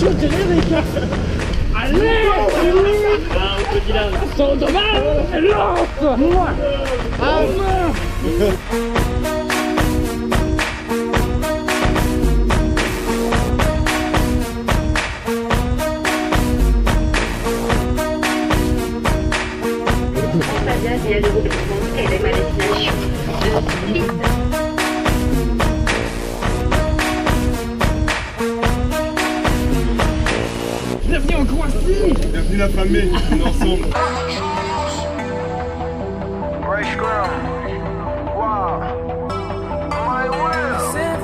chose derrière les gars. Allez. Ah, on peut dire là. Son dommage. Lance. Moi. Ah non. Via le regroupement Québec à destination de Split. Bienvenue en Croatie. Bienvenue la famille, on est ensemble.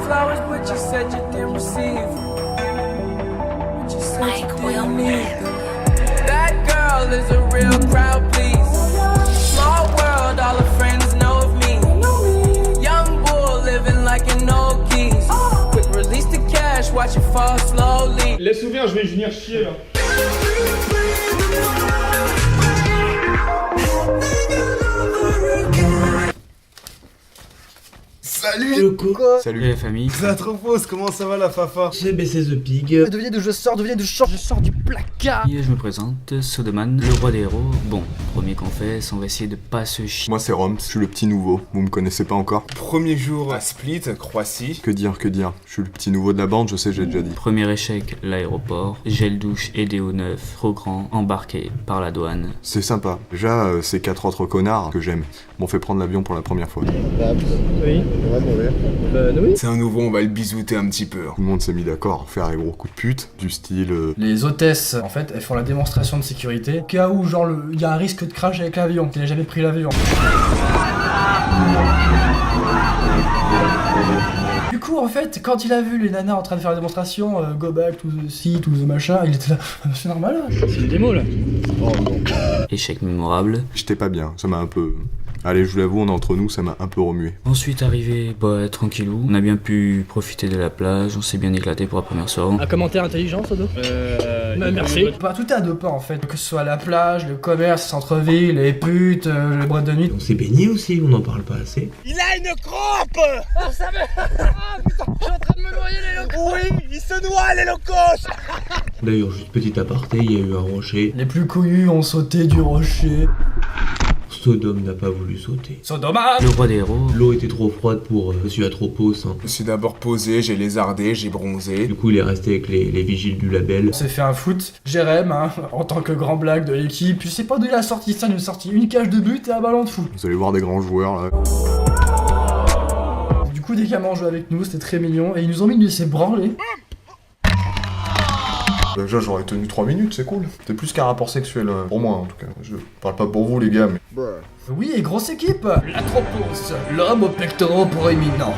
Flowers, but you said you didn't receive. But you said you didn't need them. That girl is a real crowd, please. Small world, all her friends know of me. Young bull living like an old geese. Quick release the cash, watch it fall slowly. Laisse ouvert, je vais venir chier là. Salut Loco. Salut Et la famille. C'est Atropos, comment ça va la fafa? J'ai baissé The Pig. Devinez d'où je sors du placard. Et je me présente, Sodoman, le roi des héros. Bon, premier confesse, on va essayer de pas se chier. Moi c'est Roms, je suis le petit nouveau, vous me connaissez pas encore. Premier jour à Split, Croatie. Que dire, je suis le petit nouveau de la bande, je sais, j'ai déjà dit. Premier échec, l'aéroport. Gel douche et déo neuf, trop grand, embarqué par la douane. C'est sympa. Déjà, ces 4 autres connards que j'aime m'ont fait prendre l'avion pour la première fois. Oui. Oui. C'est un nouveau, on va le bisouter un petit peu. Tout le monde s'est mis d'accord, faire un gros coup de pute, du style... Les hôtesses, en fait, elles font la démonstration de sécurité au cas où, genre, il y a un risque de crash avec l'avion, qu'il n'a jamais pris l'avion. Du coup, en fait, quand il a vu les nanas en train de faire la démonstration, go back to the sea, to the machin, il était là, c'est normal. C'est une démo là. Oh non. Échec mémorable. J'étais pas bien, ça m'a un peu... Allez, je vous l'avoue, on est entre nous, ça m'a un peu remué. Ensuite arrivé, tranquillou. On a bien pu profiter de la plage, on s'est bien éclaté pour la première soirée. Un commentaire intelligent, Sodo. Merci. Bah, tout est à deux pas, en fait. Que ce soit la plage, le commerce, le centre-ville, les putes, le boîte de nuit. On s'est baigné aussi, on n'en parle pas assez. Il a une crampe. Ah, ça me... Ah putain, je suis en train de me noyer les locaux. Oui, il se noie les locos. D'ailleurs, juste petit aparté, il y a eu un rocher. Les plus couillus ont sauté du rocher. Sodome n'a pas voulu sauter. Sodoman. Le roi des héros. L'eau était trop froide pour Monsieur Atropos. Hein. Je me suis d'abord posé, j'ai lézardé, j'ai bronzé. Du coup, il est resté avec les vigiles du label. On s'est fait un foot. Jérém, en tant que grand blague de l'équipe. Je sais pas d'où il a sorti ça, il nous a sorti une cage de but et un ballon de foot. Vous allez voir des grands joueurs là. Du coup, des gamins ont joué avec nous, c'était très mignon. Et ils nous ont mis de laisser branler. Déjà, j'aurais tenu 3 minutes, c'est cool. C'est plus qu'un rapport sexuel, pour moi en tout cas. Je parle pas pour vous les gars, mais... Oui, et grosse équipe. L'Atropos, l'homme aux pectoraux proéminents.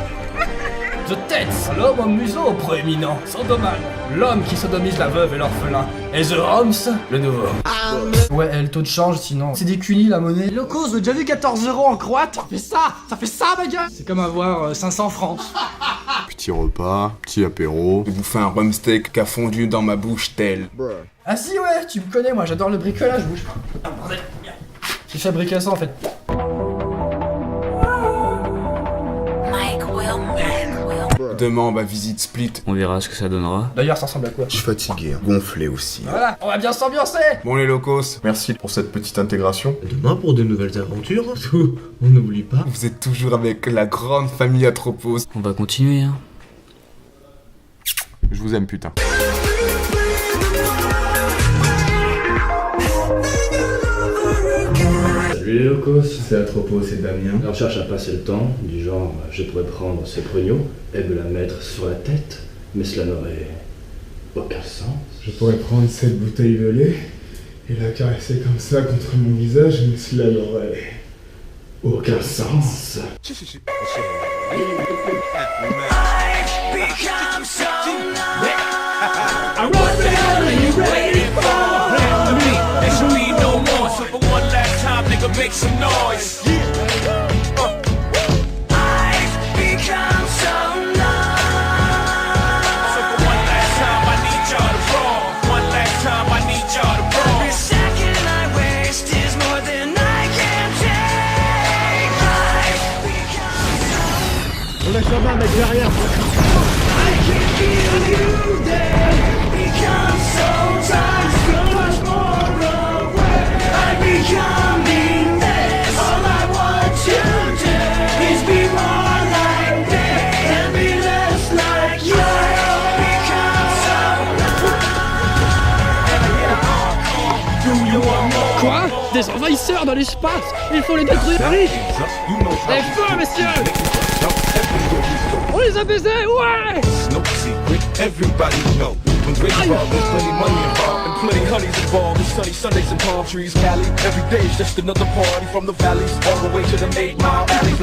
The Tets, l'homme au museau proéminent. Sodoman, l'homme qui sodomise la veuve et l'orphelin. Et The Roms, le nouveau. Ouais, le taux de change sinon. C'est des cunis la monnaie. Locos, vous avez déjà vu 14 € en croate? Ça fait ça ma gueule. C'est comme avoir 500 francs. Petit repas, petit apéro. J'ai bouffé un rum steak qu'a fondu dans ma bouche tel. Ah si ouais, tu me connais, moi j'adore le bricolage, bouge. Ah bordel, j'ai fabriqué ça en fait. Demain, on va visiter Split. On verra ce que ça donnera. D'ailleurs, ça ressemble à quoi? Je suis fatigué, gonflé aussi. Voilà, on va bien s'ambiancer. Bon les locos, merci pour cette petite intégration. Demain pour de nouvelles aventures. On n'oublie pas. Vous êtes toujours avec la grande famille Atropos. On va continuer, hein. Je vous aime putain. Salut les locos, c'est Atropos, c'est Damien. On cherche à passer le temps, du genre, je pourrais prendre ce pognon et me la mettre sur la tête, mais cela n'aurait aucun sens. Je pourrais prendre cette bouteille de lait et la caresser comme ça contre mon visage, mais cela n'aurait Aucun sens. Make some noise. I've become so numb. So for one last time, I need y'all to roll. One last time, I need y'all to roll. Every second I waste is more than I can take. I've become so. On lâche la main, mec, derrière. I can feel you there. Become des envahisseurs dans l'espace. Il faut les détruire. Des feux, messieurs. On les a baisés, ouais. Everybody know when Drake involved, there's plenty money involved and plenty honeys involved. There's sunny Sundays and palm trees, Cali. Every day is just another party from the valleys all the way to the 8 Mile alleys.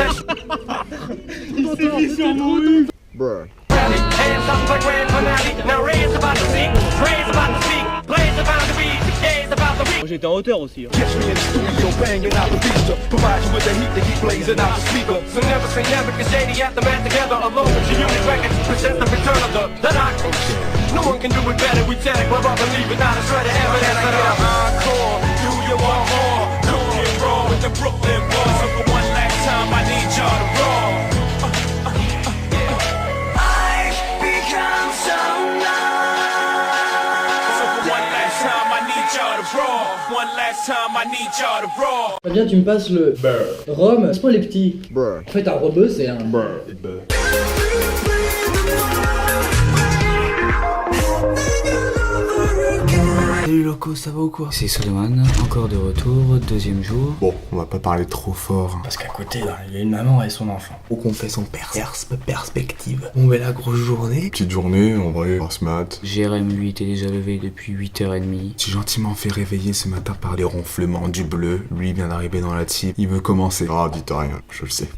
Bruh. Hands up like grand finale. Now Ray's about to see, Ray's about to speak, Blaze about to read, Decay's about to read. J'étais en hauteur aussi. Catch me in the studio banging out the feature. Provide you with the heat to keep blazing out the speaker. So never say never, cause Shady got the man together alone. She unit records presents the return of the Knock. No one can do it better, we tell it, we're up and leave it, not a shred of evidence. I get a encore, do you want more? Cool and raw with the Brooklyn boys. So for one last time, I need y'all to roll. I've become so numb. So for one last time, I need y'all to roll. One last time, I need y'all to roll. Bien, tu me passes le rhum. C'est pas les petits. Bruh. En fait, un rebeu, c'est un. Salut locaux, ça va ou quoi? C'est Sodoman, encore de retour, deuxième jour. Bon, on va pas parler trop fort. Parce qu'à côté, là, il y a une maman et son enfant. Faut qu'on fasse en perspective. On met la grosse journée. Petite journée, en vrai, on se mate. Jérém, lui, était déjà levé depuis 8h30. J'ai gentiment fait réveiller ce matin par des ronflements du bleu. Lui vient d'arriver dans la team. Il veut commencer. Ah, dites rien, je le sais.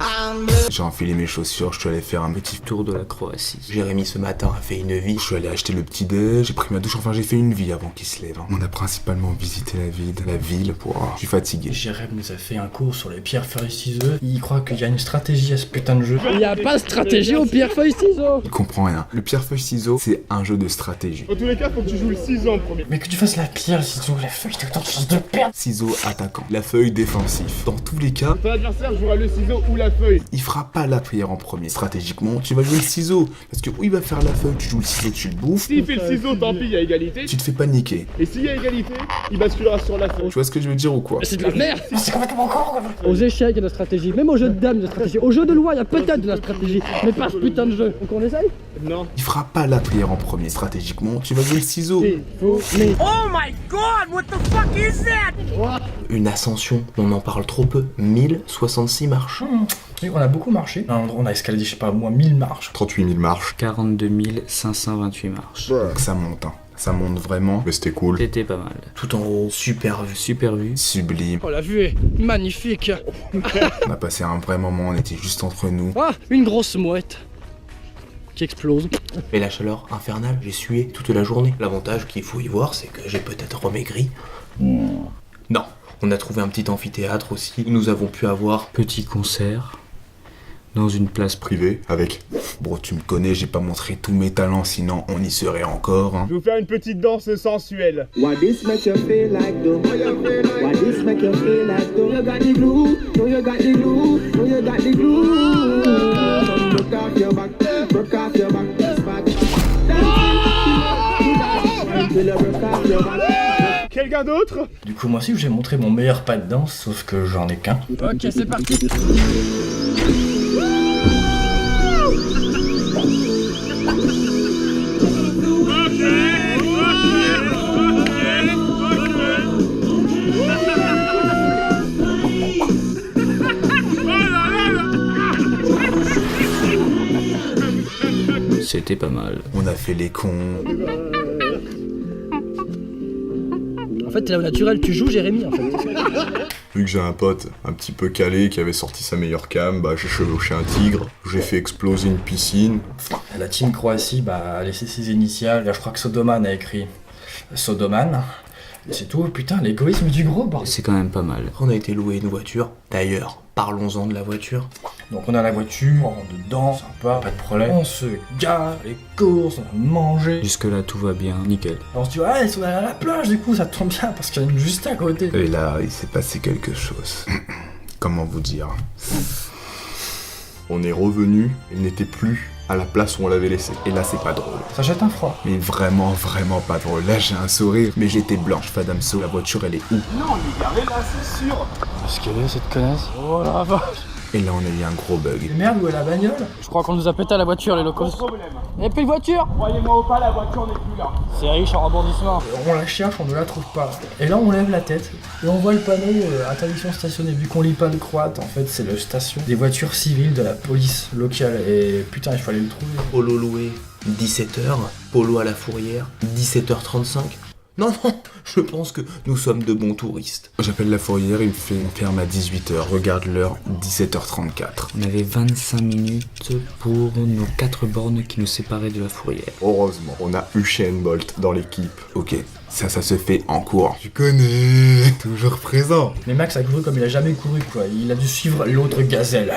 J'ai enfilé mes chaussures, je suis allé faire un petit Tour de la Croatie. Jérémy ce matin a fait une vie. Je suis allé acheter le petit déj, j'ai pris ma douche, enfin j'ai fait une vie avant qu'il se lève. On a principalement visité la ville pour... Je suis fatigué. Jérém nous a fait un cours sur les pierres, feuilles, ciseaux. Il croit qu'il y a une stratégie à ce putain de jeu. Il n'y a pas de stratégie au pierre feuille ciseaux. Il comprend rien. Le pierre-feuille-ciseau, c'est un jeu de stratégie. Dans tous les cas, faut que tu joues le ciseau en premier. Mais que tu fasses la pierre, le ciseau, la feuille, t'as autant de chances de perdre. Ciseau attaquant. La feuille défensif. Dans tous les cas, Ton adversaire jouera le ciseau ou la feuille. il fera pas la prière en premier. Stratégiquement, tu vas jouer le ciseau. Parce que où il va faire la feuille, tu joues le ciseau, tu le bouffes. S'il fait le ciseau, tant pis, il y a égalité. Tu te fais paniquer. Et s'il y a égalité, il basculera sur la feuille. Tu vois ce que je veux dire ou quoi? C'est de la merde. C'est complètement con, quoi. Aux échecs, il y a de la stratégie. Même aux jeux de dames, il y a de la stratégie. Aux jeux de loi, il y a peut-être de la stratégie. Mais pas ce putain de jeu. Donc on essaye? Non. Il fera pas la prière en premier. Stratégiquement, tu vas jouer le ciseau. C'est faux. Mais. Une ascension, on en parle trop peu. 1066 marches. On a beaucoup marché. On a escaladé, je sais pas, moi, 1000 marches. 38 000 marches. 42 528 marches. Donc ça monte, hein. Ça monte vraiment. Mais c'était cool. C'était pas mal. Tout en haut, super vue. Super vue. Sublime. Oh, la vue est magnifique. On a passé un vrai moment, on était juste entre nous. Ah, une grosse mouette qui explose. Mais la chaleur infernale, j'ai sué toute la journée. L'avantage qu'il faut y voir, c'est que j'ai peut-être remaigri. Non. On a trouvé un petit amphithéâtre aussi, où nous avons pu avoir... Petit concert. Dans une place Privé, avec... Bon, tu me connais, j'ai pas montré tous mes talents, sinon on y serait encore, hein. Je vais vous faire une petite danse sensuelle. What this make you feel like though? What this make you feel like though? You got the glue, no you got the glue, no you got the glue. Broke off your back, broke off your back, this back. Broke off your back. Quelqu'un d'autre? Du coup, moi aussi, j'ai montré mon meilleur pas de danse, sauf que j'en ai qu'un. Ok, c'est parti. C'était pas mal. On a fait les cons. En fait, c'est là au naturel, tu joues Jérémy en fait. Vu que j'ai un pote un petit peu calé qui avait sorti sa meilleure cam, bah j'ai chevauché un tigre, j'ai fait exploser une piscine. La team Croatie a laissé ses initiales. Là, je crois que Sodoman a écrit Sodoman. Et c'est tout, putain, l'égoïsme du gros, bordel. C'est quand même pas mal. On a été louer une voiture. D'ailleurs, parlons-en de la voiture. Donc on a la voiture, on rentre dedans, sympa, pas de problème. On se gare, les courses, on a mangé. Jusque là tout va bien, nickel. On se dit ouais, ils sont à la plage du coup, ça tombe bien parce qu'il y en a une juste à côté. Et là, il s'est passé quelque chose. Comment vous dire? On est revenu, il n'était plus à la place où on l'avait laissé. Et là, c'est pas drôle. Ça jette un froid. Mais vraiment, vraiment pas drôle. Là, j'ai un sourire, mais j'étais blanche. Fadamso, la voiture, elle est où? Non, mais garez là, c'est sûr. Parce qu'elle est cette connasse. Oh la vache. Et là, on a eu un gros bug. Mais merde, où est la bagnole? Je crois qu'on nous a pété à la voiture, les locaux. Il n'y a plus de voiture. Croyez-moi ou pas, la voiture n'est plus là. C'est riche en rebondissement. On la cherche, on ne la trouve pas. Et là, on lève la tête et on voit le panneau interdiction de stationner. Vu qu'on lit pas le croate, en fait, c'est la station des voitures civiles de la police locale. Et putain, il fallait le trouver. Polo loué, 17h. Polo à la Fourrière, 17h35. Non, je pense que nous sommes de bons touristes. J'appelle la fourrière, il me fait on ferme à 18h. Regarde l'heure, 17h34. On avait 25 minutes pour nos 4 bornes qui nous séparaient de la Fourrière. Heureusement, on a Usain Bolt dans l'équipe. Ok, ça se fait en cours. Tu connais, toujours présent. Mais Max a couru comme il a jamais couru, quoi. Il a dû suivre l'autre gazelle.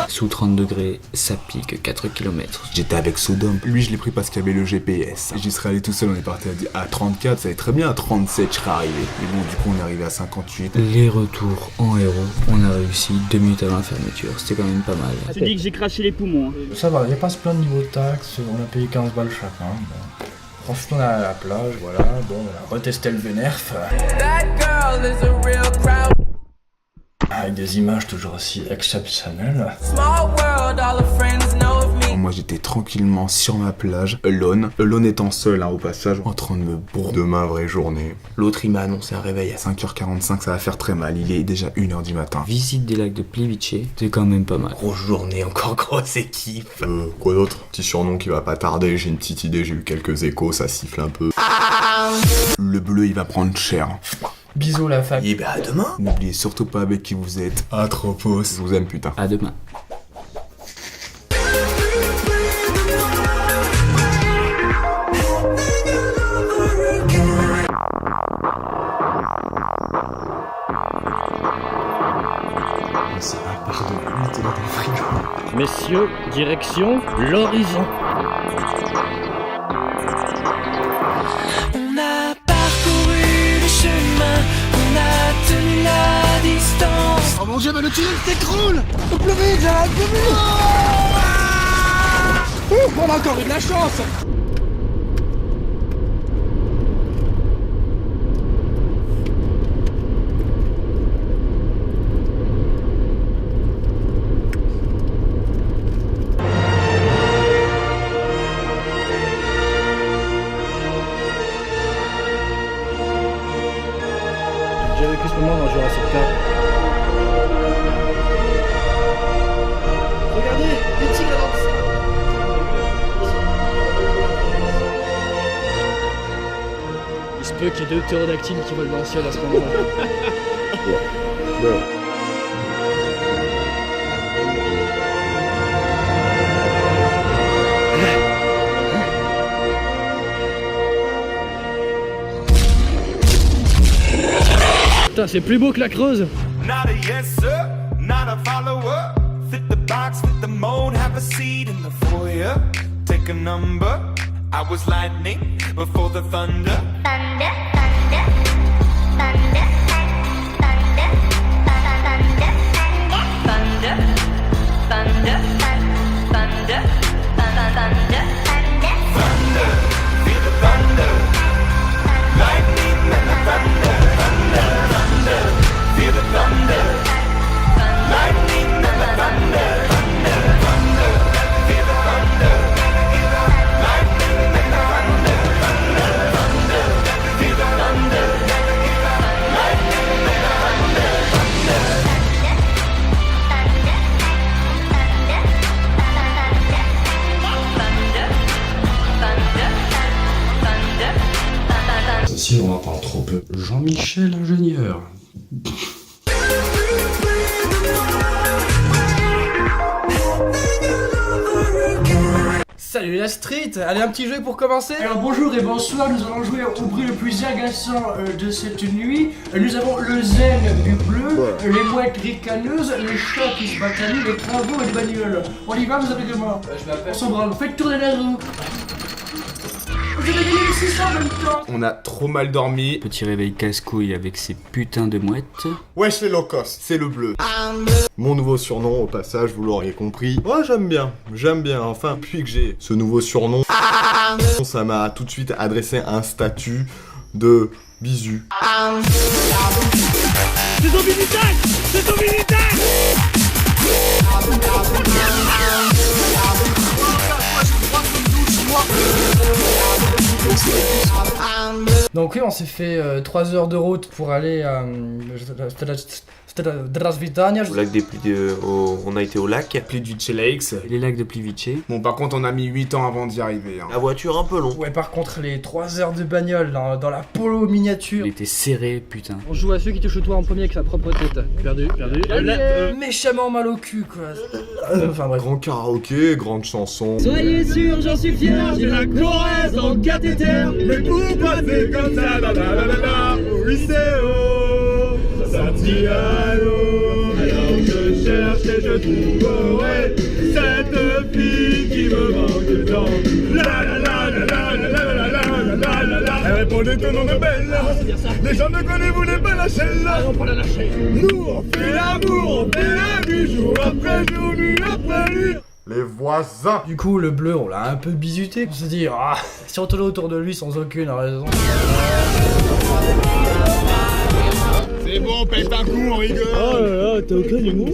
Sous 30 degrés, ça pique 4 km. J'étais avec Sodom. Lui, je l'ai pris parce qu'il y avait le GPS. J'y serais allé tout seul, on est parti à 34. Ça allait très bien, à 37, je serais arrivé. Mais bon, du coup, on est arrivé à 58. Les retours en héros, on a réussi 2 minutes avant la fermeture. C'était quand même pas mal. Je te dis que j'ai craché les poumons. Hein. Ça va, il n'y a pas ce plein de niveau de taxes. On a payé 15 balles chacun. Bon. Franchement, on est à la plage, voilà. Bon, on a retesté le Vénerf. That girl is a real crowd. Avec des images toujours aussi exceptionnelles. Small world, all her friends know of me. Moi, j'étais tranquillement sur ma plage, alone étant seul, hein, au passage, en train de me bourrer. Demain, vraie journée. L'autre, il m'a annoncé un réveil à 5h45, ça va faire très mal. Il est déjà 1h du matin. Visite des lacs de Plivice, c'est quand même pas mal. Grosse journée, encore grosse équipe. Quoi d'autre? Petit surnom qui va pas tarder, j'ai une petite idée, j'ai eu quelques échos, ça siffle un peu. Le bleu, il va prendre cher. Bisous la famille. Et bah à demain. N'oubliez surtout pas avec qui vous êtes. Atropos. Je vous aime, putain. À demain. Ça va, pardon, t'es dans ton frigo. Messieurs, direction l'horizon. On a parcouru le chemin, on a tenu la distance. Oh mon dieu, mais le tunnel s'écroule. Plus vite, j'arrête, plus vite. On a encore eu de la chance. J'ai vécu ce moment dans Jurassic Park. Regardez, des tigres dans le sang. Il se peut qu'il y ait 2 ptérodactyles qui volent dans le ciel à ce moment-là. Putain, c'est plus beau que la Creuse. Not a yes sir, not a follower. Fit the box, fit the mold, have a seat in the foyer. Take a number. I was lightning before the thunder. Thunder, thunder, thunder, thunder, thunder, thunder, thunder, thunder, thunder, Thunder, feel the thunder. Lightning and the thunder. Thunder, thunder, feel the thunder. Lightning and the thunder. Thunder, thunder, feel the thunder. Lightning and the thunder. Thunder, thunder, feel the thunder. Lightning and the thunder. Si on en parle trop peu. Jean-Michel ingénieur. Salut la street. Allez, un petit jeu pour commencer. Alors bonjour et bonsoir, nous allons jouer au bruit le plus agaçant de cette nuit. Nous avons le zen du bleu, les mouettes ricaneuses, les chats qui se battent à nu, les travaux et les bagnoles. On y va, vous avez de moi. Je m'appelle. On s'en branle, faites tourner la roue. Vous avez gagné le 600 en même temps. On a trop mal dormi. Petit réveil casse-couille avec ces putains de mouettes. Wesh les locos, c'est le bleu. Mon nouveau surnom, au passage, vous l'auriez compris. Oh, j'aime bien. Enfin, depuis que j'ai ce nouveau surnom, ça m'a tout de suite adressé un statut de bisu. C'est ton bisitac. C'est ton Donc oui, on s'est fait 3 heures de route pour aller à Drasvitania. Au lac des on a été au lac. Plivice Lakes. Les lacs de Plivice. Bon, par contre, on a mis 8 ans avant d'y arriver. Hein. La voiture un peu long. Ouais, par contre, les 3 heures de bagnole dans la polo miniature. Il était serré, putain. On joue à ceux qui touchent le toit en premier avec sa propre tête. Perdu. Méchamment mal au cul, quoi. Enfin bref. Grand karaoké, grande chanson. Soyez sûr, j'en suis fier, j'ai la Corrèze en cathéter. Mais pour passer comme ça, oui c'est haut, Santiago. Alors je cherche et je trouverai cette fille qui me manque tant. La la la la la la la la la la la la. Elle répondait ton nom de belle. Les gens ne connaissent-vous les belles HL. On prend la lâcher. Nous on fait l'amour, on fait la vie jour après jour, nuit après nuit. Les voisins. Du coup, le bleu, on l'a un peu bisuté. On s'est dit, ah, si on tournait autour de lui sans aucune raison. C'est bon, pète un coup, on rigole. Oh là là, t'as aucun humour.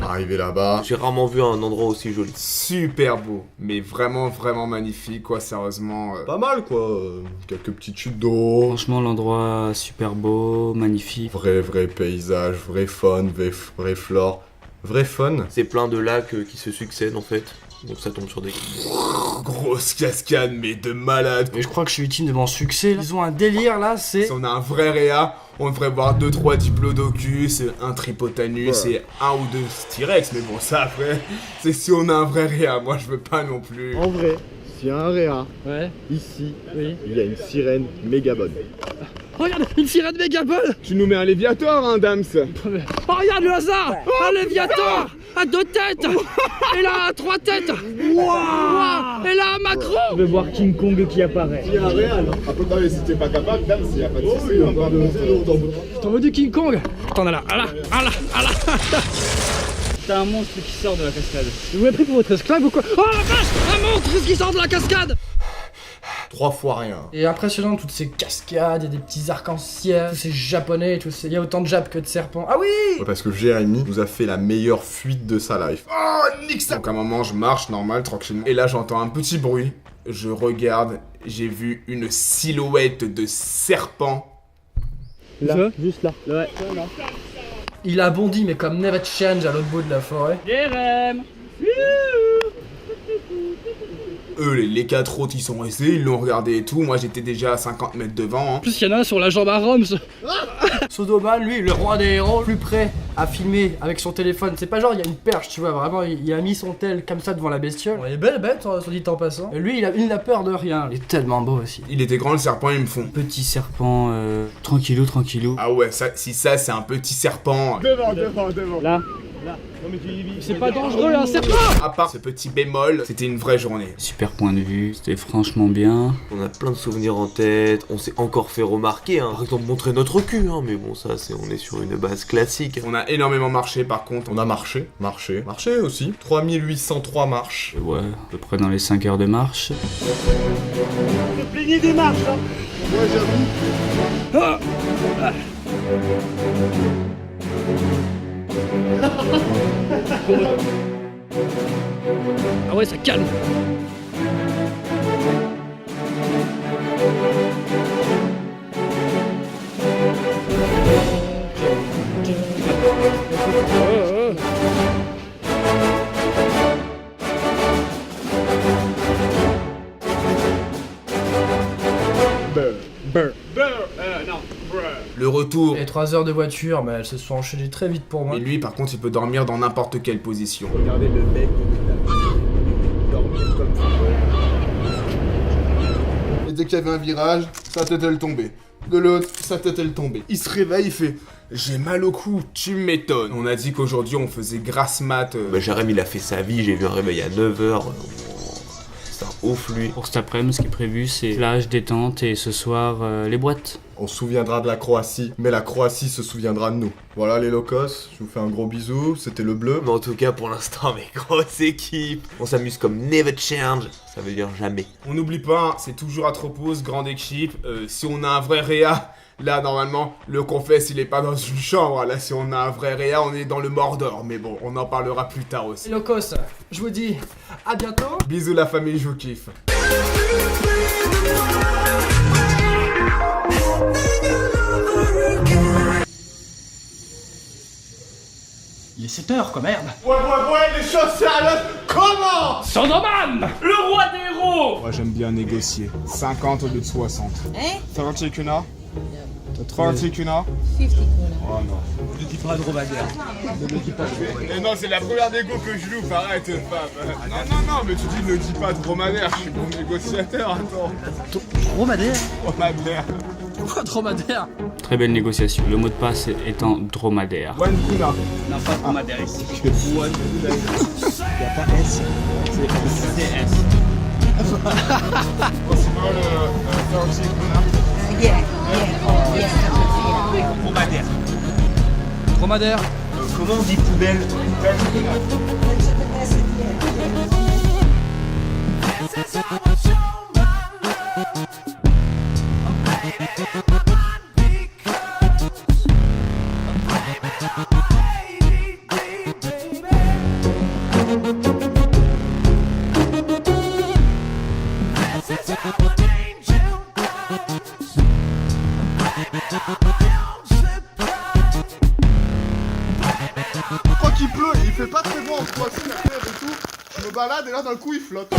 Arrivé là-bas. J'ai rarement vu un endroit aussi joli. Super beau, mais vraiment magnifique, quoi, sérieusement. Pas mal quoi. Quelques petites chutes d'eau. Franchement, l'endroit super beau, magnifique. Vrai paysage, vrai faune, vrai flore. Vrai fun. C'est plein de lacs qui se succèdent en fait. Donc ça tombe sur des... Grosse cascade, mais de malade. Mais je crois que je suis victime de mon succès. Ils ont un délire là, c'est... Si on a un vrai réa, on devrait voir 2-3 diplodocus, un tripotanus et 1 ou 2 styrex. Mais bon, ça après, c'est si on a un vrai réa. Moi, je veux pas non plus. En vrai, s'il y a un réa, Ouais. ici, Oui. il y a une sirène méga bonne. Regarde, une sirène méga bonne. Tu nous mets un léviator, hein, Dams. Oh, regarde le hasard. Un léviator à 2 têtes. Et là, à 3 têtes. Wow. Et là, un macro. Je veux voir King Kong qui apparaît. Il y a un réal, hein. Après, non, mais si t'es pas capable, Dams, il y a pas de soucis. T'en veux du King Kong? T'en as là, là. T'as un monstre qui sort de la cascade. Vous m'avez pris pour votre esclave ou quoi? Oh la vache! Un monstre qui sort de la cascade! 3 fois rien. Et impressionnant, toutes ces cascades, il y a des petits arcs-en-ciel, tous ces japonais, il y a autant de japs que de serpents. Ah oui! Ouais, parce que Jérémy nous a fait la meilleure fuite de sa life. Oh, nique ça. Donc à un moment, je marche normal, tranquillement. Et là, j'entends un petit bruit. Je regarde, j'ai vu une silhouette de serpent. Là, juste là. Ouais. Il a bondi, mais comme Never Change à l'autre bout de la forêt. Jérém. Eux, les 4 autres, ils sont restés, ils l'ont regardé et tout. Moi, j'étais déjà à 50 mètres devant. En plus, il y en a un sur la jambe à Roms. Sodoman, lui, le roi des héros, plus près à filmer avec son téléphone. C'est pas genre, il y a une perche, tu vois, vraiment, il a mis son tel comme ça devant la bestiole. Elle est belle bête, soit dit en passant. Et lui, il n'a peur de rien. Il est tellement beau aussi. Il était grand, le serpent, ils me font. Petit serpent, tranquillou. Ah ouais, ça, si ça, c'est un petit serpent. Devant. Là. C'est pas dangereux, un serpent. À part ce petit bémol, c'était une vraie journée. Super point de vue, c'était franchement bien. On a plein de souvenirs en tête, on s'est encore fait remarquer, hein. Par exemple montrer notre cul, hein. Mais bon ça on est sur une base classique. On a énormément marché par contre. On a marché aussi. 3803 marches. Ouais, à peu près dans les 5 heures de marche. Vous te plaignez des marches, hein. Ouais, j'avoue. Ah ouais, ça calme. Le retour. Et 3 heures de voiture, mais elles se sont enchaînées très vite pour moi. Et lui, par contre, il peut dormir dans n'importe quelle position. Regardez le mec dormir comme ça. Et dès qu'il y avait un virage, sa tête elle tombait. De l'autre, sa tête elle tombait. Il se réveille, il fait j'ai mal au cou, tu m'étonnes. On a dit qu'aujourd'hui on faisait grasse mat. Bah Jérémy il a fait sa vie, j'ai vu un réveil à 9h. C'est un ouf lui. Pour cet après-midi, ce qui est prévu, c'est plage, détente et ce soir, les boîtes. On se souviendra de la Croatie, mais la Croatie se souviendra de nous. Voilà les locos, je vous fais un gros bisou, c'était le bleu. Mais en tout cas pour l'instant, mais grosse équipe. On s'amuse comme never change, ça veut dire jamais. On n'oublie pas, c'est toujours Atropos, grande équipe. Si on a un vrai réa, là normalement, le confesse il est pas dans une chambre. Là si on a un vrai réa, on est dans le Mordor. Mais bon, on en parlera plus tard aussi. Locos, je vous dis à bientôt. Bisous la famille, je vous kiffe. Il est 7h, quoi, merde. Ouais, les choses sérieuses, comment? Sandoman, le roi des héros. Moi j'aime bien négocier. 50 au lieu de 60. 30 kuna? 30 kuna? 50 kuna. Oh non. Ne dis pas dromadaire. Et non, c'est la première négo que je loupe, arrête, femme. Non, mais tu dis ne dis pas dromadaire, je suis bon négociateur, attends. Dromadaire? Dromadaire. Pourquoi dromadaire? Très belle négociation. Le mot de passe étant dromadaire. One kuna. Non, pas dromadaire ici. One kuna. Y'a pas S. C'est S. Sinon, le 30 kuna. Yeah. Dromadaire. Dromadaire. Comment on dit poubelle? Je crois qu'il pleut, il fait pas très bon en Croatie, la terre et tout. Je me balade et là d'un coup il flotte.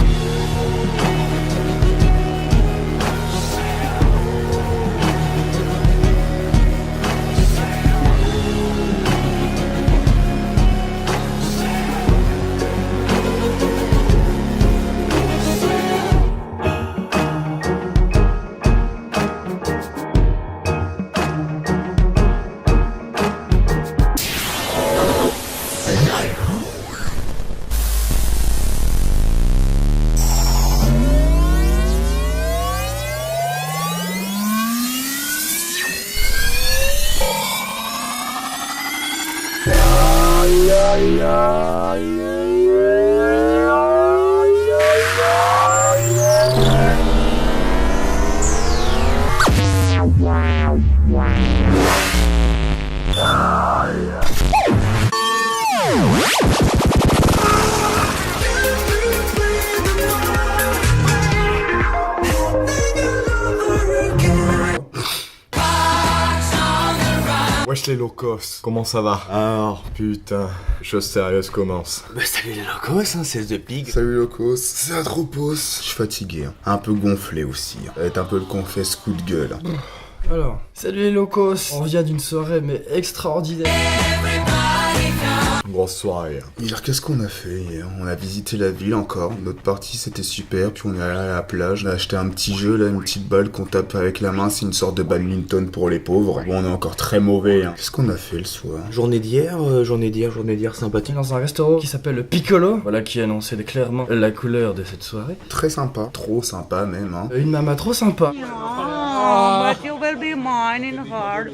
Wesh les locos, comment ça va? Alors putain, chose sérieuse commence. Bah salut les locos, hein, c'est The Pig. Salut locos, c'est Atropos. Je suis fatigué, hein. Un peu gonflé aussi. Ça va être un peu le confesse coup de gueule. Alors, salut les locos. On vient d'une soirée mais extraordinaire. Grosse soirée. Hier, qu'est-ce qu'on a fait hier? On a visité la ville encore. Notre partie c'était super, puis on est allé à la plage. On a acheté un petit jeu là, une petite balle qu'on tape avec la main. C'est une sorte de badminton pour les pauvres. Bon, on est encore très mauvais. Hein. Qu'est-ce qu'on a fait le soir? Journée d'hier sympathique. Dans un restaurant qui s'appelle le Piccolo. Voilà qui annonçait clairement la couleur de cette soirée. Très sympa, trop sympa même. Hein. Une maman trop sympa. But you will be mine in heart.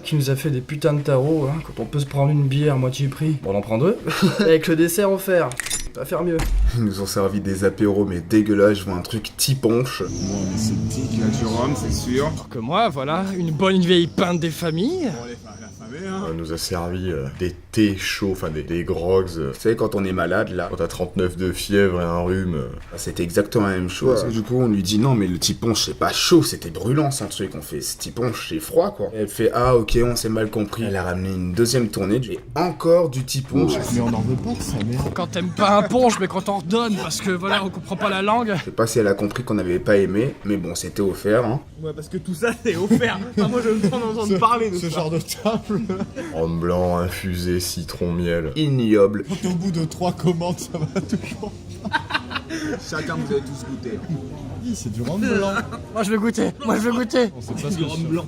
Qui nous a fait des putains de tarots, hein, quand on peut se prendre une bière moitié prix. Bon, on en prend deux. Avec le dessert offert. Pas faire mieux. Ils nous ont servi des apéros mais dégueulasses, je vois un truc tiponche. Bon, on est sceptique, là, du rhum, c'est sûr. Alors que moi, voilà, une bonne vieille pinte des familles. Bon, les familles, hein. On nous a servi des thés chauds, enfin des grogs. Tu sais, quand on est malade, là, quand t'as 39 de fièvre et un rhume, c'était exactement la même chose. Ouais. Du coup, on lui dit non, mais le tiponche, c'est pas chaud, c'était brûlant son truc. On fait, ce tiponche, c'est froid, quoi. Et elle fait, ah, ok, on s'est mal compris. Elle a ramené une deuxième tournée et encore du tiponche. Mais on en veut pas de ça, merde. Quand t'aimes pas un ponche, mais quand on redonne, parce que voilà, on comprend pas la langue. Je sais pas si elle a compris qu'on avait pas aimé, mais bon, c'était offert, hein. Ouais, parce que tout ça, c'est offert. Enfin, moi, je veux pas en entendre parler de ce ça. genre de table. Rhum blanc, infusé, citron, miel. Ignoble. Quand au bout de 3 commandes, ça va toujours. Chacun, vous avez tous goûté. Oui, c'est du rhum blanc. Moi, je veux goûter. Moi, je veux goûter. On sait pas C'est du rhum blanc.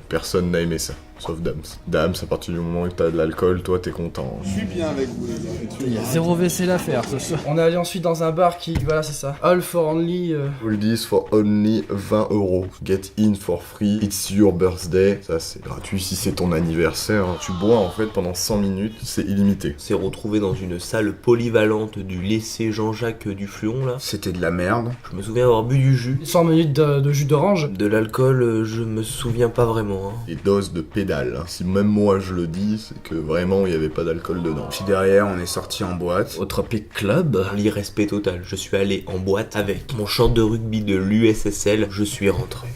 Personne n'a aimé ça, sauf Dams. Dams, à partir du moment où t'as de l'alcool, toi t'es content. Je suis bien avec vous, les gars. Il y a zéro vaisselle à faire ce soir. On est allé ensuite dans un bar qui, voilà, c'est ça. All for only. All this for only 20 €. Get in for free. It's your birthday. Ça, c'est gratuit si c'est ton anniversaire. Tu bois en fait pendant 100 minutes, c'est illimité. On s'est retrouvé dans une salle polyvalente du lycée Jean-Jacques Dufluon là. C'était de la merde. Je me souviens avoir bu du jus. 100 minutes de jus d'orange. De l'alcool, je me souviens pas vraiment. Hein. Des doses de pédales. Hein. Si même moi je le dis, c'est que vraiment il y avait pas d'alcool dedans. Puis derrière, on est sorti en boîte. Au Tropic Club. L'irrespect total. Je suis allé en boîte avec mon short de rugby de l'USSL. Je suis rentré.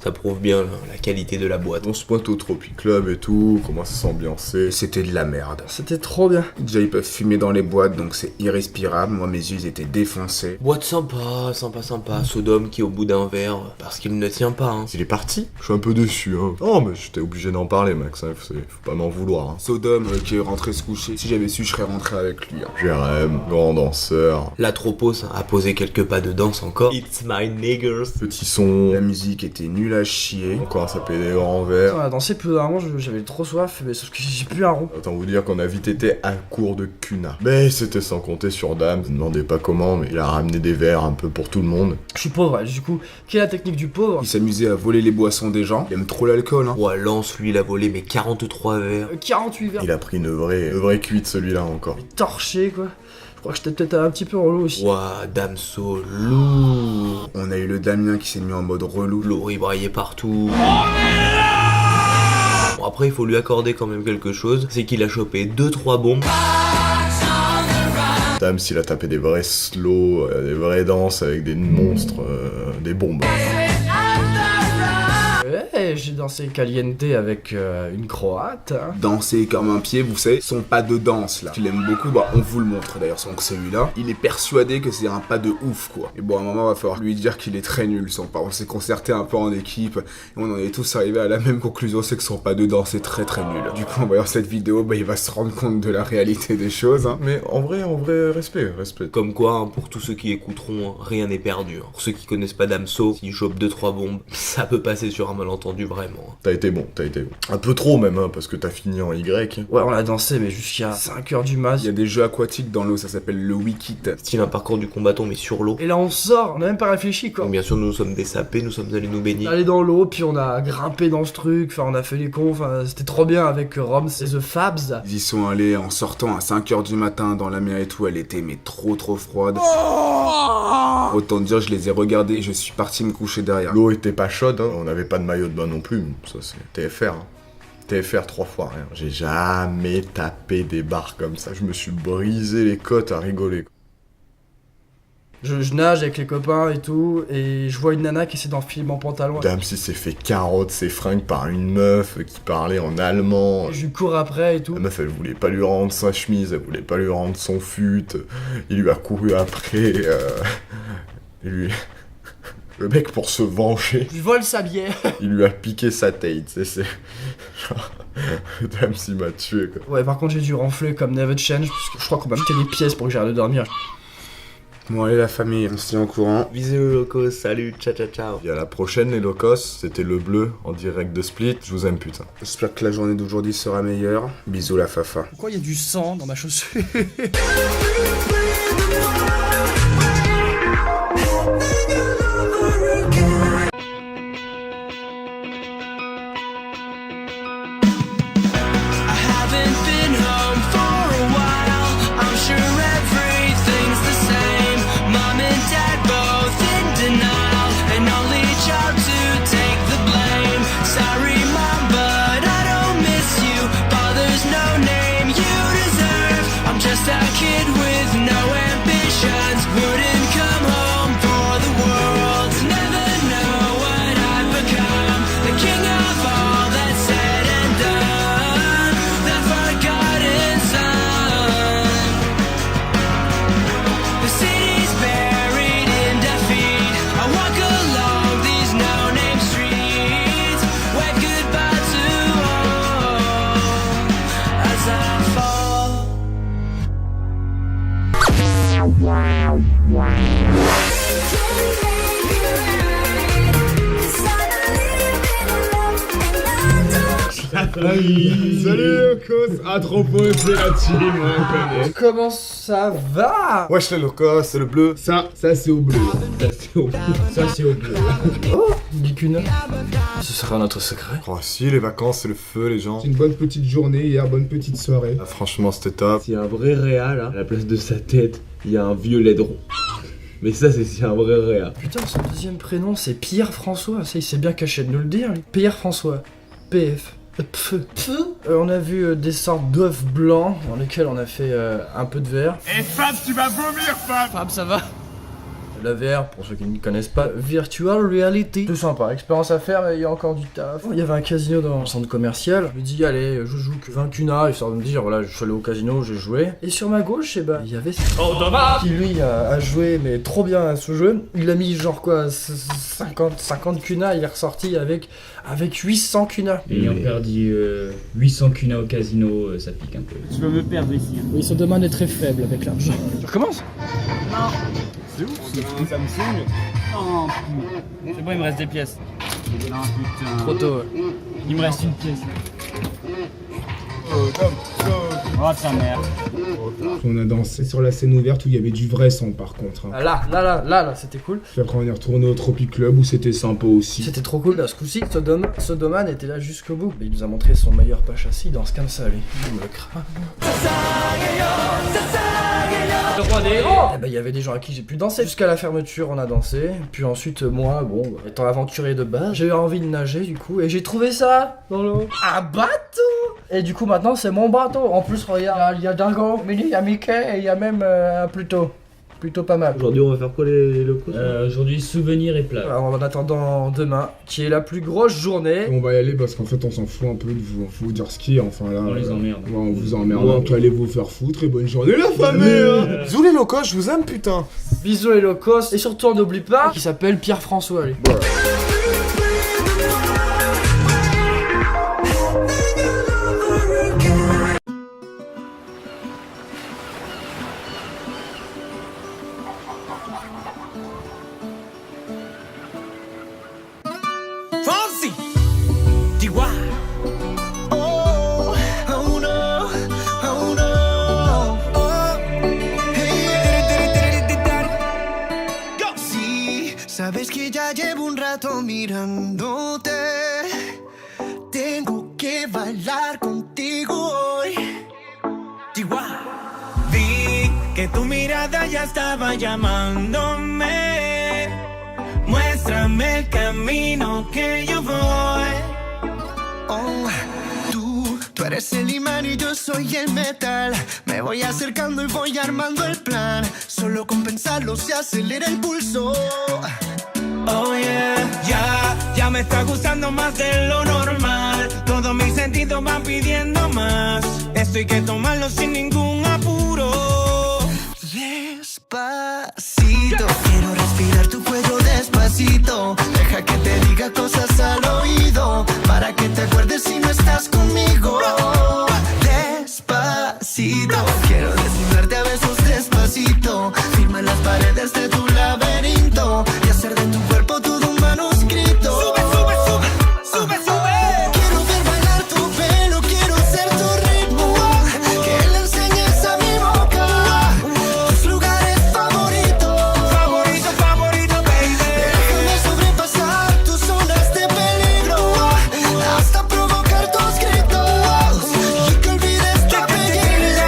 Ça prouve bien la qualité de la boîte. On se pointe au Tropic Club et tout, comment ça s'ambiancer. C'était de la merde. C'était trop bien. Déjà, ils peuvent fumer dans les boîtes, donc c'est irrespirable. Moi, mes yeux, ils étaient défoncés. Boîte sympa, sympa. Sodome qui est au bout d'un verre, parce qu'il ne tient pas, hein. Il est parti. Je suis un peu déçu, hein. Oh, mais j'étais obligé d'en parler, Max, hein. Faut pas m'en vouloir, hein. Sodome qui est rentré se coucher. Si j'avais su, je serais rentré avec lui, hein. Jérém, grand danseur. L'Atropos a posé quelques pas de danse encore. It's my niggers. Petit son. La musique était nulle à chier. On commence à payer des grands verres. On a dansé plus d'un moment, j'avais trop soif, mais sauf que j'ai plus un rond. Autant vous dire qu'on a vite été un cours de cuna. Mais c'était sans compter sur Dame. Je ne demandais pas comment, mais il a ramené des verres un peu pour tout le monde. Je suis pauvre, du coup, quelle est la technique du pauvre? Il s'amusait à voler les boissons des gens. Il aime trop l'alcool, hein. Ouais, Lance, lui, il a volé mes 43 verres. 48 verres. Il a pris une vraie cuite celui-là encore. Torché, quoi. Je crois que j'étais peut-être un petit peu relou aussi. Ouah, Damso, lourd. On a eu le Damien qui s'est mis en mode relou. Lourd, il braillait partout. Bon, après, il faut lui accorder quand même quelque chose. C'est qu'il a chopé 2-3 bombes. Dame, s'il a tapé des vrais slows, des vraies danses avec des monstres, des bombes. Ouais, j'ai dansé caliente avec une croate. Hein. Danser comme un pied, vous savez, son pas de danse là. Il aime beaucoup, bah on vous le montre d'ailleurs, son celui-là. Il est persuadé que c'est un pas de ouf quoi. Et bon, à un moment, va falloir lui dire qu'il est très nul son pas. On s'est concerté un peu en équipe et on en est tous arrivés à la même conclusion, c'est que son pas de danse est très nul. Du coup, en voyant cette vidéo, bah il va se rendre compte de la réalité des choses. Hein. Mais en vrai, respect. Comme quoi, hein, pour tous ceux qui écouteront, rien n'est perdu. Hein. Pour ceux qui connaissent pas Damso, s'il chope 2-3 bombes, ça peut passer sur un malentendu vraiment. T'as été bon. Un peu trop même, hein, parce que t'as fini en Y. Ouais, on a dansé, mais jusqu'à 5h du mat. Il y a des jeux aquatiques dans l'eau, ça s'appelle le wiki. Style un parcours du combattant, mais sur l'eau. Et là, on sort, on a même pas réfléchi, quoi. Donc, bien sûr, nous sommes des sapés, nous sommes allés nous baigner. On est allé dans l'eau, puis on a grimpé dans ce truc, enfin, on a fait les cons, enfin, c'était trop bien avec Roms et The Fabs. Ils y sont allés en sortant à 5h du matin dans la mer et tout, elle était mais trop froide. Autant dire, je les ai regardés et je suis parti me coucher derrière. L'eau était pas chaude, hein. On n'avait pas de maillot de bain non plus, ça c'est TFR. Hein. TFR 3 fois rien. J'ai jamais tapé des barres comme ça. Je me suis brisé les côtes à rigoler. Je nage avec les copains et tout, et je vois une nana qui essaie d'enfiler mon pantalon. Dame si s'est fait carotte ses fringues par une meuf qui parlait en allemand. Et je lui cours après et tout. La meuf elle voulait pas lui rendre sa chemise, elle voulait pas lui rendre son fut. Il lui a couru après. Le mec pour se venger. Je vole sa bière. Il lui a piqué sa tête, c'est... Genre... Dame s'il m'a tué quoi. Ouais, par contre j'ai dû renfler comme Never Change, parce que je crois qu'on m'a jeté des pièces pour que j'arrête de dormir. Bon allez la famille, on se tient au courant. Bisous les locos, salut, ciao. Et à la prochaine les locos, c'était le bleu en direct de Split, je vous aime putain. J'espère que la journée d'aujourd'hui sera meilleure. Bisous la fafa. Pourquoi il y a du sang dans ma chaussure? Salut Locos, Atropos, c'est la team, on connaît. Comment ça va? Wesh les locos, c'est le bleu. Ça c'est au bleu. Ça c'est au bleu. Oh, Geekune. Ce sera notre secret. Oh si, les vacances c'est le feu les gens. C'est une bonne petite journée hier, bonne petite soirée. Ah, franchement c'était top. C'est un vrai réa là, à la place de sa tête, il y a un vieux laideron. Mais ça c'est un vrai réa. Putain, son deuxième prénom c'est Pierre François, ça il s'est bien caché de nous le dire. Lui. Pierre François, PF. On a vu des sortes d'œufs blancs dans lesquels on a fait un peu de verre. Et Fab, tu vas vomir Fab. Fab, ça va? La VR, pour ceux qui ne connaissent pas, Virtual Reality. Tout sympa, expérience à faire, mais il y a encore du taf. Il y avait un casino dans le centre commercial. Je me dis, allez, je joue que 20 cunas, histoire de me dire, voilà, je suis allé au casino, j'ai joué. Et sur ma gauche, eh ben, il y avait qui lui a joué, mais trop bien à ce jeu. Il a mis genre quoi, 50 cunas, il est ressorti avec 800 cunas. Ayant perdu 800 cunas au casino, ça pique un peu. Tu veux me perdre ici. Oui, son demande est très faible avec l'argent. Tu recommences? Non. C'est où? C'est un Samsung. Oh putain. C'est bon, il me reste des pièces. Non putain. Trop tôt. Il me reste une pièce. Oh ta mère. On a dansé sur la scène ouverte où il y avait du vrai son par contre. Hein. Là, c'était cool. Puis après on est retourné au Tropic Club où c'était sympa aussi. C'était trop cool, là, ce coup-ci, Sodoman était là jusqu'au bout. Mais il nous a montré son meilleur pas chassis, il danse comme ça, lui. Il me le crame. Le roi des héros. Eh ben, il y avait des gens à qui j'ai pu danser. Jusqu'à la fermeture, on a dansé. Puis ensuite, moi, bon, étant aventurier de base, j'ai eu envie de nager, du coup, et j'ai trouvé ça dans l'eau. Un bateau. Et du coup, maintenant, c'est mon bateau. En plus, regarde, il y a Dingo, Minnie, il y a Mickey, et il y a même plutôt pas mal. Aujourd'hui, on va faire quoi les locaux? Aujourd'hui, souvenirs et plats. Alors, en attendant demain, qui est la plus grosse journée. On va y aller parce qu'en fait on s'en fout un peu de vous. Faut vous dire ce qui est, enfin là. On les emmerde. Ouais, on vous emmerde. Donc allez vous faire foutre et bonne journée la famille. Bisous les locaux, je vous aime putain. Bisous les locos. Et surtout, on n'oublie pas, qui s'appelle Pierre-François, lui. Ouais. Fonzie, D.Y. Oh, oh no, oh no, oh. Hey, go. Sí, sabes que ya llevo un rato mirándote. Tengo que bailar contigo hoy. D.Y. Vi que tu mirada ya estaba llamándome. Muéstrame el camino que yo voy. Oh, tú eres el imán y yo soy el metal. Me voy acercando y voy armando el plan. Solo con pensarlo se acelera el pulso. Oh yeah, ya me está gustando más de lo normal. Todos mis sentidos van pidiendo más. Esto hay que tomarlo sin ningún apuro. Despacito, quiero respirar tu cuello despacito. Deja que te diga cosas al oído, para que te acuerdes si no estás conmigo. Despacito, quiero desnudarte a besos despacito. Firma las paredes de tu laberinto y hacer de tu cuerpo todo un manuscrito. Sube, sube, sube, sube, sube. Quiero ver bailar tu pelo, quiero ser tu ritmo. Que le enseñes a mi boca tus lugares favoritos. Favorito, favorito, baby. Déjame sobrepasar tus zonas de peligro hasta provocar tus gritos y que olvides tu apellido.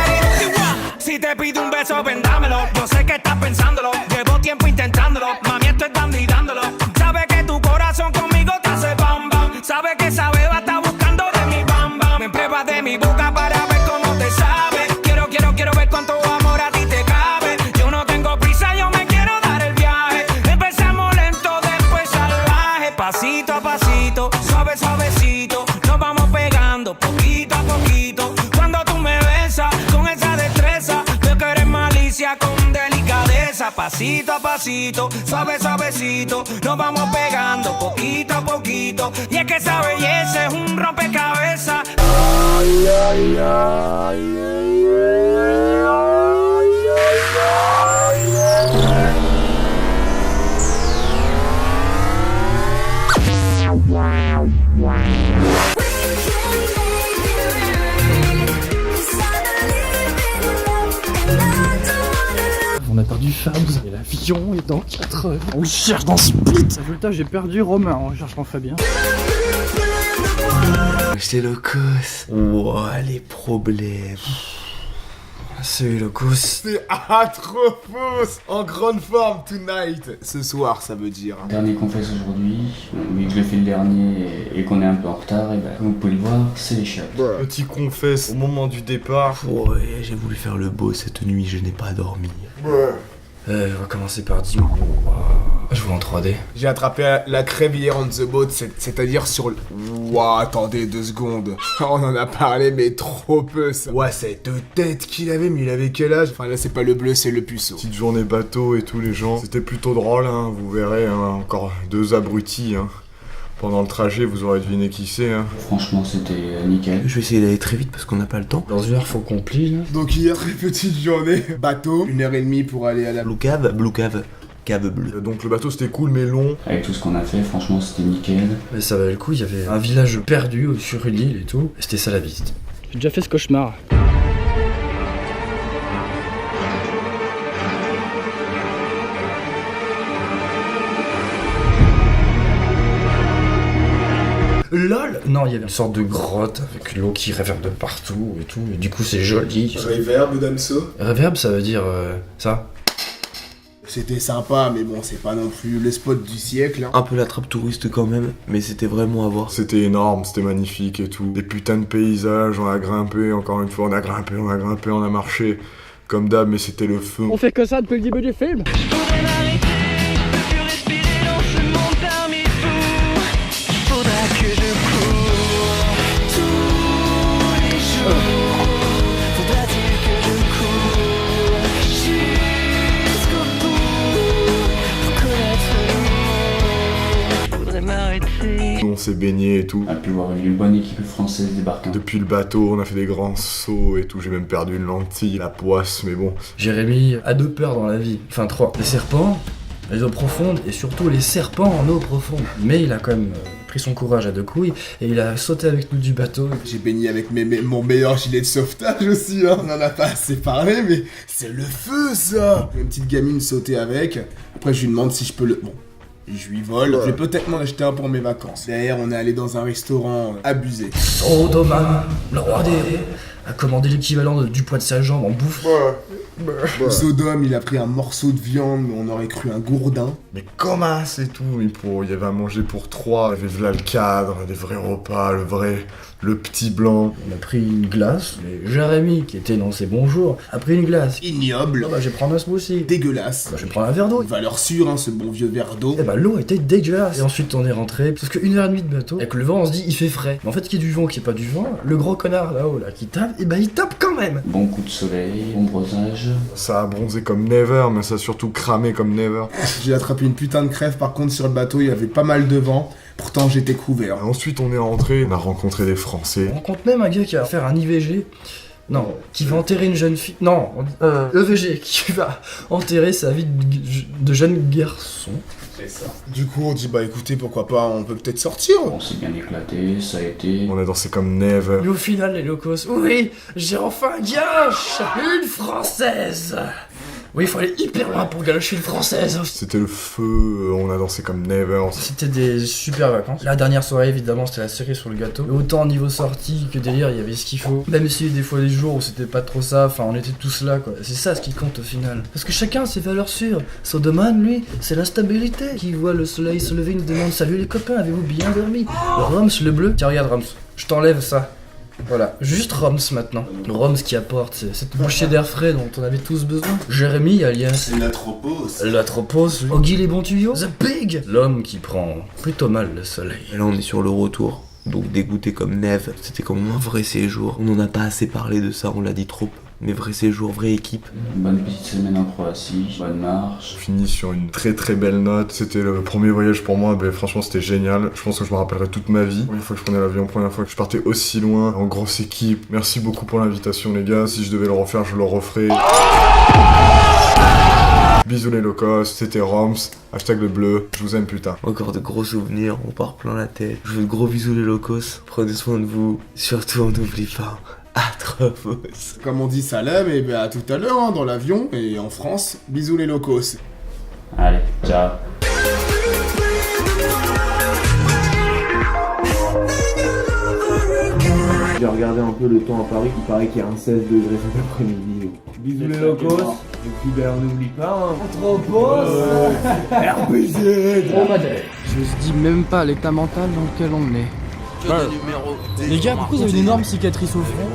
Si te pido un beso, vendámelo. Yo sé que estás pensándolo. Llevo tiempo intentándolo. Mami, estoy dando y dándolo. Sabe que tu corazón conmigo te hace bam bam. Sabe que esa beba está buscando de mi bam bam. Me pruebas de mi boca para ver cómo te sabe. Quiero ver cuánto amor a ti te cabe. Yo no tengo prisa, yo me quiero dar el viaje. Empezamos lento, después salvaje. Pasito a pasito, suave, suavecito. Nos vamos pegando poquito a poquito. Cuando tú me besas con esa destreza, veo que eres malicia con delicadeza. Pasito a pasito, suave, suavecito. Nos vamos pegando poquito a poquito. Y es que esa belleza es un rompecabezas. Ay, ay, ay, On a perdu Fabs et l'avion est dans 4 heures. On le cherche dans Split. Résultat, j'ai perdu Romain. On cherche mon Fabien. C'est locos. Ouah, les problèmes. C'est locos. C'est Atropos en grande forme tonight. Ce soir, ça veut dire. Dernier confesse aujourd'hui, vu que je l'ai fait le dernier et qu'on est un peu en retard, et ben, comme vous pouvez le voir, c'est l'échappe. Petit confesse au moment du départ. Ouais, j'ai voulu faire le beau cette nuit, je n'ai pas dormi. On va commencer par 10. Je vois en 3D. J'ai attrapé la crève hier on the boat, c'est-à-dire sur le... Ouah, attendez 2 secondes. On en a parlé, mais trop peu, ça. Ouais, cette tête qu'il avait, mais il avait quel âge? Enfin, là, c'est pas le bleu, c'est le puceau. Petite journée bateau et tout, les gens. C'était plutôt drôle, hein, vous verrez, hein, encore 2 abrutis, hein. Pendant le trajet, vous aurez deviné qui c'est, hein. Franchement, c'était nickel. Je vais essayer d'aller très vite parce qu'on n'a pas le temps. Dans 1 heure, faut qu'on plie, là. Donc hier, très petite journée, bateau, 1h30 pour aller à la... Blue cave, cave bleue. Donc le bateau c'était cool mais long. Avec tout ce qu'on a fait, franchement, c'était nickel. Mais ça valait le coup, il y avait un village perdu sur une île et tout. Et c'était ça la visite. J'ai déjà fait ce cauchemar. LOL. Non, il y avait une sorte de grotte avec l'eau qui réverbe de partout et tout. Et du coup, c'est joli. Reverb, Damso. Reverb, ça veut dire ça. C'était sympa, mais bon, c'est pas non plus le spot du siècle. Hein. Un peu la trappe touriste quand même, mais c'était vraiment à voir. C'était énorme, c'était magnifique et tout. Des putains de paysages, on a grimpé, encore une fois, on a grimpé, on a marché. Comme d'hab, mais c'était le feu. On fait que ça depuis le début du film. On s'est baigné et tout. On a pu voir une bonne équipe française débarquer. Depuis le bateau, on a fait des grands sauts et tout. J'ai même perdu une lentille, la poisse, mais bon. Jérémy a 2 peurs dans la vie. Enfin 3. Les serpents, les eaux profondes et surtout les serpents en eau profonde. Mais il a quand même pris son courage à 2 couilles et il a sauté avec nous du bateau. J'ai baigné avec mon meilleur gilet de sauvetage aussi, hein. On en a pas assez parlé, mais c'est le feu ça. Une petite gamine sauter avec. Après je lui demande si je peux le... Bon. Je lui vole, je vais peut-être m'en acheter un pour mes vacances. Derrière, on est allé dans un restaurant abusé. Sodoman, le roi des héros, a commandé l'équivalent du poids de sa jambe en bouffe. Sodome, il a pris un morceau de viande, mais on aurait cru un gourdin. Mais comment c'est tout? Il y avait à manger pour 3, il y avait là le cadre, des vrais repas, le petit blanc. On a pris une glace, et Jérémy, qui était dans ses bons jours, a pris une glace. Ignoble. Oh bah je vais prendre un smoothie. Dégueulasse. Bah je vais prendre un verre d'eau. Valeur sûre, hein, ce bon vieux verre d'eau. Et bah l'eau était dégueulasse. Et ensuite on est rentré, parce que 1h30 de bateau, avec le vent on se dit il fait frais. Mais en fait qu'il y ait du vent, qu'il n'y ait pas du vent, le gros connard là-haut là qui tape, et bah il tape quand même. Bon coup de soleil, bon bronzage. Ça a bronzé comme never, mais ça a surtout cramé comme never. J'ai attrapé une putain de crève, par contre sur le bateau il y avait pas mal de vent. Pourtant j'étais couvert. Ensuite on est rentré, on a rencontré des Français. On rencontre même un gars qui va faire un IVG. Non, qui va enterrer une jeune fille. Non, EVG, qui va enterrer sa vie de jeune garçon. C'est ça. Du coup on dit bah écoutez pourquoi pas, on peut peut-être sortir. On s'est bien éclaté, ça a été... On a dansé comme never. Mais au final les locos, oui, j'ai enfin galoche une française. Oui, il faut aller hyper loin pour galocher une française. C'était le feu, on a dansé comme never. C'était des super vacances. La dernière soirée, évidemment, c'était la cerise sur le gâteau. Et autant niveau sortie que délire, il y avait ce qu'il faut. Même si des fois, des jours où c'était pas trop ça, enfin, on était tous là, quoi. C'est ça ce qui compte au final. Parce que chacun a ses valeurs sûres. Sodoman, lui, c'est la stabilité. Qui voit le soleil se lever, il nous demande salut les copains, avez-vous bien dormi? Roms, le bleu. Tiens, regarde, Roms, je t'enlève ça. Voilà, juste Roms maintenant. Roms qui apporte cette bouchée d'air frais dont on avait tous besoin. Jérémy alias l'Atropos. Oggy les bons tuyaux. The Pig. L'homme qui prend plutôt mal le soleil. Et là on est sur le retour, donc dégoûté comme neve. C'était comme un vrai séjour. On en a pas assez parlé de ça, on l'a dit trop peu. Mais vrai séjour, vraie équipe. Bonne petite semaine en Croatie, bonne marche. On finit sur une très très belle note. C'était le premier voyage pour moi, franchement c'était génial. Je pense que je me rappellerai toute ma vie. Première fois que je prenais l'avion, première fois que je partais aussi loin, en grosse équipe. Merci beaucoup pour l'invitation les gars, si je devais le refaire, je le referais. Bisous les locos, c'était Roms, hashtag le bleu, je vous aime putain. Encore de gros souvenirs, on part plein la tête. Je veux de gros bisous les locos, prenez soin de vous. Surtout on n'oublie pas. Atropos. Comme on dit salam, et ben à tout à l'heure hein, dans l'avion et en France. Bisous les locos. Allez, ciao. J'ai regardé un peu le temps à Paris, il paraît qu'il y a un 16 degrés cet après-midi. Bisous les locos. Et puis ben on n'oublie pas hein. Atropos. RBZ. Je me dis même pas l'état mental dans lequel on est. Les gars, pourquoi vous avez une énorme cicatrice au front?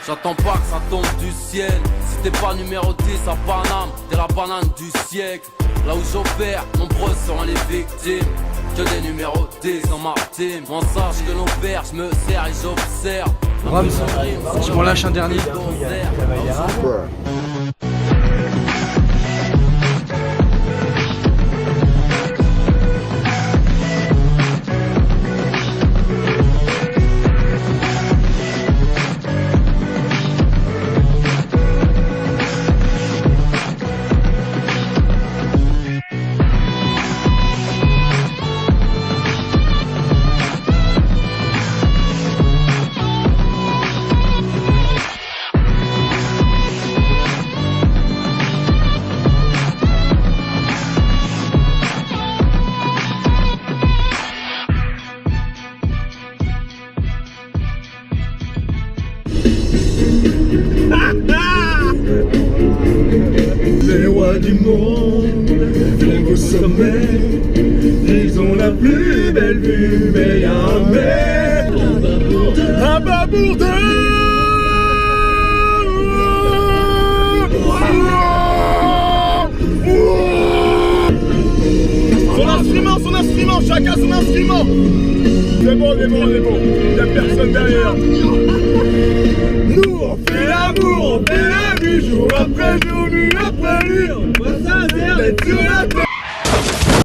J'attends pas que ça tombe du ciel. Si t'es pas numéro 10 à Paname, t'es la banane du siècle. Là où j'opère, nombreuses sont les victimes. Que des numéros 10 dans ma team. On sache que nos pères, je me sers et j'observe. Rams, tu m'en lâches un dernier. Les rois du monde vivent au sommet. Ils ont la plus belle vue, mais y'a un mais. Un babourdin. Son instrument, chacun son instrument. C'est bon, y'a personne derrière. Nous on fait l'amour, on fait la vie, jour après jour, nuit après nuit. On voit ça, sur la terre.